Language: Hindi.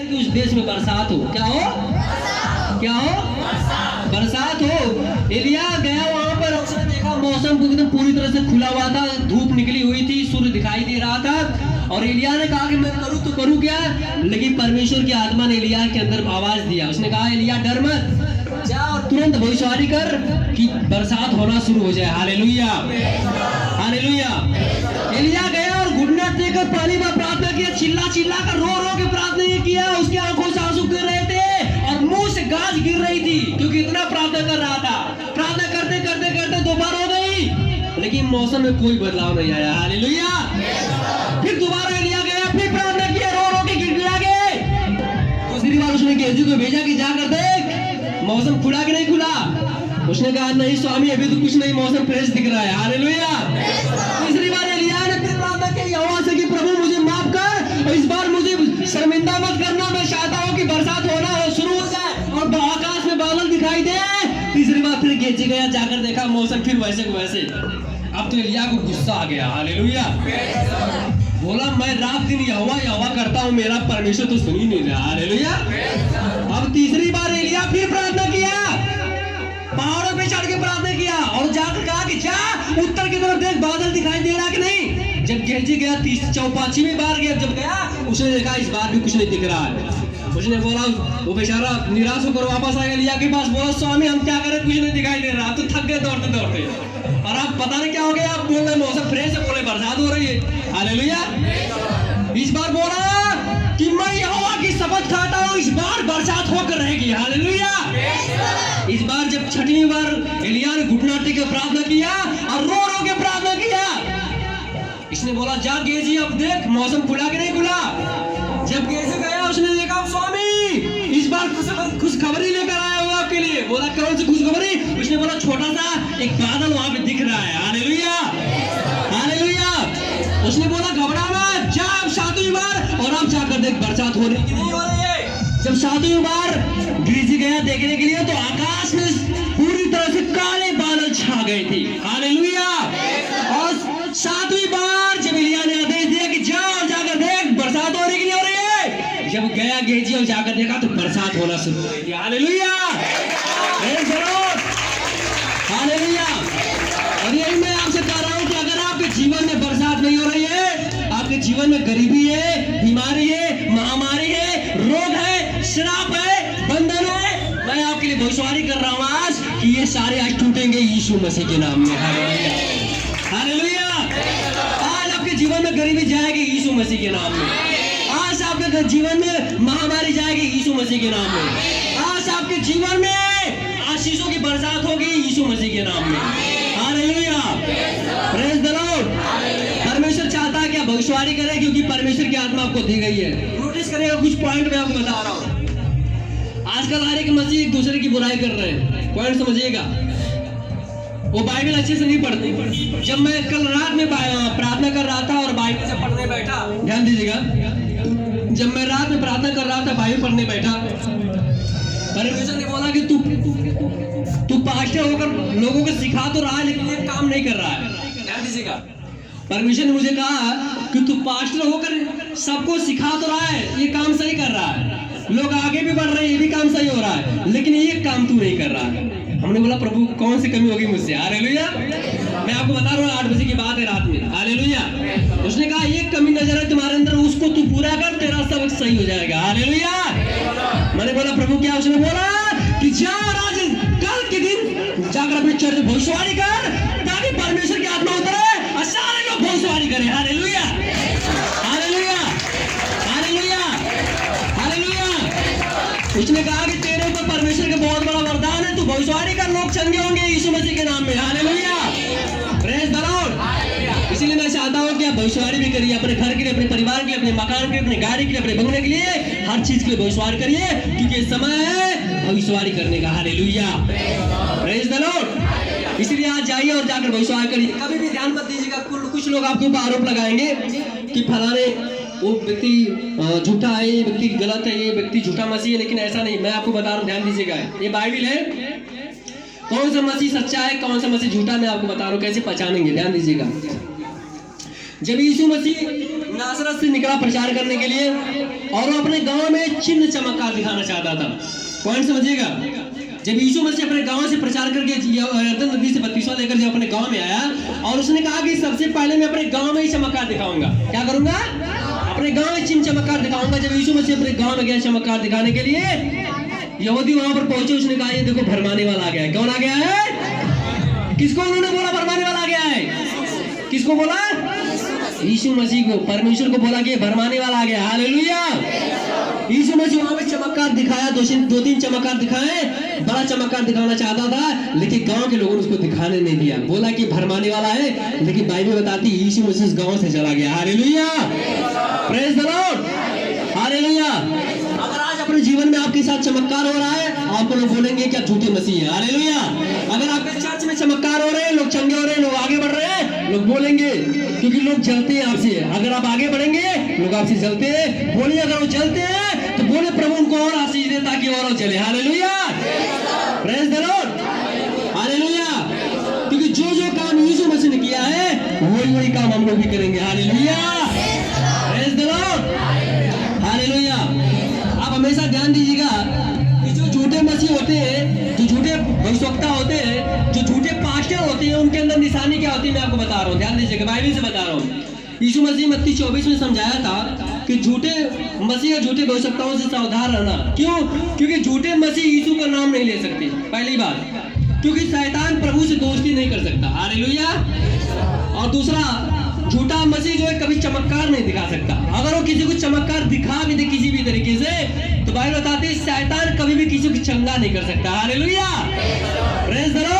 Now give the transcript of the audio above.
कि उस देश में बरसात हो। क्या हो? क्या हो? बरसात हो। एलिया गया वहां पर, उसने देखा मौसम एकदम पूरी तरह से खुला हुआ था, धूप निकली हुई थी, सूर्य दिखाई दे रहा था। और एलिया ने कहा कि मैं करूं तो करूं क्या, लेकिन परमेश्वर की आत्मा ने एलिया के अंदर आवाज दिया। उसने कहा एलिया डर मत, जा और तुरंत भविष्यवाणी कर कि बरसात होना शुरू हो जाए। Hallelujah, hallelujah. एलिया गया और घुटना टेक कर पहली बार प्रार्थना किया, चिल्ला चिल्ला कर रो रो के प्रार्थना किया। उसकी आंखों से आंसू गिर रहे थे और मुंह से गाज गिर रही थी, क्योंकि इतना प्रार्थना कर रहा था। प्रार्थना करते करते करते दोबारा हो गई, लेकिन मौसम में कोई बदलाव नहीं आया। हालेलुया। फिर दोबारा एलिया गया, फिर प्रार्थना किया, रो रो के गिड़गिड़ा के। दूसरी बार उसने गेहजी को भेजा कि जाकर देख मौसम खुला कि नहीं खुला। उसने कहा नहीं स्वामी, अभी तो कुछ नहीं, मौसम फ्रेश दिख रहा है। हालेलुया। तीसरी बार एलिया ने फिर प्रार्थना की यहोवा से कि प्रभु मुझे माफ कर, इस बार मुझे शर्मिंदा मत करना, मैं चाहता हूँ कि बरसात होना शुरू हो जाए और आकाश में बादल दिखाई दे। तीसरी बार फिर गेहजी गया, जाकर देखा मौसम फिर वैसे को वैसे। अब तो एलिया को गुस्सा आ गया। हालेलुया। बोला मैं रात दिन यहोवा यहोवा करता हूँ, मेरा परमेश्वर तो सुन ही नहीं रहा। हालेलुया। अब तीसरी बार एलिया फिर प्रार्थना किया, पहाड़ों पे चढ़ के प्रार्थना किया और जाकर कहा कि जा उत्तर की तरफ देख बादल दिखाई दे रहा कि नहीं। जब गेहजी गया 34वीं बार गया, जब गया उसने देखा इस बार भी कुछ नहीं दिख रहा है। उसने बोला, वो बेचारा निराश होकर वापस आ गया एलिया के पास, बोला स्वामी हम क्या करें, कुछ नहीं दिखाई दे रहा। तो थक गए दौड़ते दौड़ते, और आप पता नहीं क्या हो गया, आप बोल रहे मौसम फ्रेश है, बोले बरसात हो रही है। हालेलुया। इस बार बोला कि मैं यहोवा की शपथ खाता हूँ, इस बार बरसात होकर रहेगी। हालेलुया। इस बार जब छठवीं बार एलिया ने घुटना टेक के प्रार्थना किया और रो रो के प्रार्थना किया, इसने बोला जा गेहजी अब देख मौसम खुला कि नहीं खुला। जब गेहजी गया उसने देखा स्वामी इस बार खुशखबरी लेकर आया हूँ आपके लिए। बोला कौन सी खुशखबरी। उसने बोला छोटा सा एक बादल वहां पे दिख रहा है। Hallelujah, hallelujah. उसने बोला घबरा मत, जा अब 7वीं बार और अब जाकर देख बरसात हो रही है कि नहीं हो रही है। जब 7वीं बार गेहजी गया देखने के लिए, तो आकाश में पूरी तरह से काले बादल छा गए थे। हालेलुया। और 7वीं बार जब एलिया ने आदेश दिया कि जा और जाकर देख बरसात हो रही कि नहीं हो रही है, जब गया गेहजी और जाकर देखा तो बरसात होना शुरू हो गई। Hallelujah, hallelujah. और यही मैं आपसे कह रहा हूं कि अगर आपके जीवन में बरसात नहीं हो रही है, आपके जीवन में गरीबी है, बीमारी है, महामारी है, रोग है, श्राप है, बंधन है, मैं आपके लिए भविष्यवाणी कर रहा हूं आज कि ये सारे आज टूटेंगे यीशु मसीह के नाम में। Hallelujah, hallelujah. आज आपके जीवन में गरीबी जाएगी यीशु मसीह के नाम में। आज आपके जीवन में महामारी जाएगी यीशु मसीह के नाम में। आज आपके जीवन में आशीषों की बरसात होगी यीशु मसीह के नाम में। Hallelujah, praise the Lord. परमेश्वर चाहता है कि आप भविष्यवाणी करें, क्योंकि परमेश्वर की आत्मा आपको दी गई है। नोटिस करेगा कुछ पॉइंट मैं आपको बता रहा हूँ। आजकल हर एक मसीह एक दूसरे की बुराई कर रहे हैं। पॉइंट समझिएगा, वो बाइबल अच्छे से नहीं पढ़ते। जब मैं कल रात में प्रार्थना कर रहा था और बाइबल से पढ़ने बैठा, ध्यान दीजिएगा, जब मैं रात में प्रार्थना कर रहा था बाइबल पढ़ने बैठा, परमेश्वर ने बोला कि तू पास्टर होकर लोगों को सिखा तो रहा है, लेकिन ये काम नहीं कर रहा है। ध्यान दीजिएगा, परमेश्वर ने मुझे कहा कि तू पास्टर होकर सबको सिखा तो रहा है, ये काम सही कर रहा है, लोग आगे भी बढ़ रहे हैं, ये भी काम सही हो रहा है, लेकिन ये काम तू नहीं कर रहा है। हमने बोला प्रभु कौन सी कमी होगी मुझसे। हालेलुया। मैं आपको बता रहा हूँ 8 बजे की बात है रात में। हालेलुया। उसने कहा एक कमी नजर है तुम्हारे अंदर, उसको तू पूरा कर, तेरा सब सही हो जाएगा। हालेलुया। मैंने बोला प्रभु क्या। उसने बोला कि जा आज कल के दिन जाकर अपने चर्च में भविष्यवाणी कर, ताकि परमेश्वर की आत्मा उतरे और सारे लोग भविष्यवाणी करें। Hallelujah, hallelujah, hallelujah, hallelujah. उसने कहा कि तेरे ऊपर परमेश्वर का बहुत बड़ा वरदान है, तू भविष्यवाणी कर, लोग चंगे होंगे यीशु मसीह के नाम में। Hallelujah, praise the Lord. इसलिए मैं चाहता हूं कि आप भविष्यवाणी भी करिए, अपने घर के लिए, अपने परिवार के लिए, अपने मकान के लिए, अपने गाड़ी के लिए, अपने बंगले के लिए, हर चीज के लिए भविष्यवाणी करिए, क्योंकि समय है भविष्यवाणी करने का। Hallelujah, praise the Lord. इसलिए आज जाइए और जाकर भविष्यवाणी करिए। कभी भी ध्यान मत दीजिएगा, कुछ लोग आपके ऊपर आरोप लगाएंगे कि फलाने वो व्यक्ति झूठा है, ये व्यक्ति गलत है, ये व्यक्ति झूठा मसीह है, लेकिन ऐसा नहीं। मैं आपको बता रहा हूँ, ध्यान दीजिएगा, ये बाइबल है, कौन सा मसीह सच्चा है, कौन सा मसीह झूठा, मैं आपको बता रहा हूँ कैसे पहचानेंगे। ध्यान दीजिएगा, जब यीशु मसीह नासरत से निकला प्रचार करने के लिए, और वो अपने गांव में चिन्ह चमत्कार दिखाना चाहता था। पॉइंट समझिएगा, जब यीशु मसीह अपने गांव से प्रचार करके यरदन नदी से बपतिस्मा लेकर जब अपने गांव में आया, और उसने कहा कि सबसे पहले मैं अपने गांव में ही चमत्कार दिखाऊंगा। क्या करूंगा? अपने गांव में चिन्ह चमत्कार दिखाऊंगा। जब यीशु मसीह अपने गांव में गया चमत्कार दिखाने के लिए, यहूदी वहां पर पहुंचे, उसने कहा ये देखो भरमाने वाला आ गया है। कौन आ गया है? किसको उन्होंने बोला भरमाने वाला आ गया है? किसको बोला? यीशु मसीह को, परमेश्वर को बोला कि भरमाने वाला आ गया। हालेलुया। यीशु मसीह वहां पे चमत्कार दिखाया, दो तीन चमत्कार दिखाए, बड़ा चमत्कार दिखाना चाहता था, लेकिन गांव के लोगों ने उसको दिखाने नहीं दिया। बोला कि भरमाने वाला है, लेकिन बाइबल बताती यीशु मसीह उस गांव से चला गया। Hallelujah, praise the Lord, hallelujah. अगर आज अपने जीवन में आपके साथ चमत्कार हो रहा है, आपको लोग बोलेंगे क्या झूठे मसीह है। हालेलुया। अगर आपके चर्च में चमत्कार हो रहे हैं, लोग चंगे हो रहे हैं, लोग आगे बढ़ रहे हैं, लोग बोलेंगे, क्योंकि लोग जलते हैं आपसे। अगर आप आगे बढ़ेंगे, लोग आपसे जलते हैं। बोलिए, अगर वो जलते हैं तो बोले प्रभु उनको और आशीष दे ताकि और चले। Hallelujah, praise the Lord, hallelujah. क्योंकि जो जो काम यीशु मसीह ने किया है, वही वही काम हम लोग भी करेंगे। Hallelujah, praise the Lord, hallelujah. आप हमेशा ध्यान दीजिएगा कि जो झूठे मसीह होते हैं, जो झूठे भविष्यवक्ता होते हैं, जो झूठे पास्टर होते हैं, उनके अंदर निशानी क्या होती है मैं आपको बता रहा हूँ। ध्यान दीजिएगा, बाइबल से बता रहा हूँ। यीशु मसीह मत्ती 24 में समझाया था कि झूठे मसीह या झूठे भविष्यवक्ताओं से सावधान रहना। क्यों? क्योंकि झूठे मसीह यीशु का नाम नहीं ले सकते, पहली बात, क्योंकि शैतान प्रभु से दोस्ती नहीं कर सकता। हालेलुया। और दूसरा, झूठा मसीह जो है कभी चमत्कार नहीं दिखा सकता। अगर वो किसी को चमत्कार दिखा भी दे किसी भी तरीके से, तो बाइबल बताती है शैतान कभी भी किसी को चंगा नहीं कर सकता। Hallelujah, praise the Lord.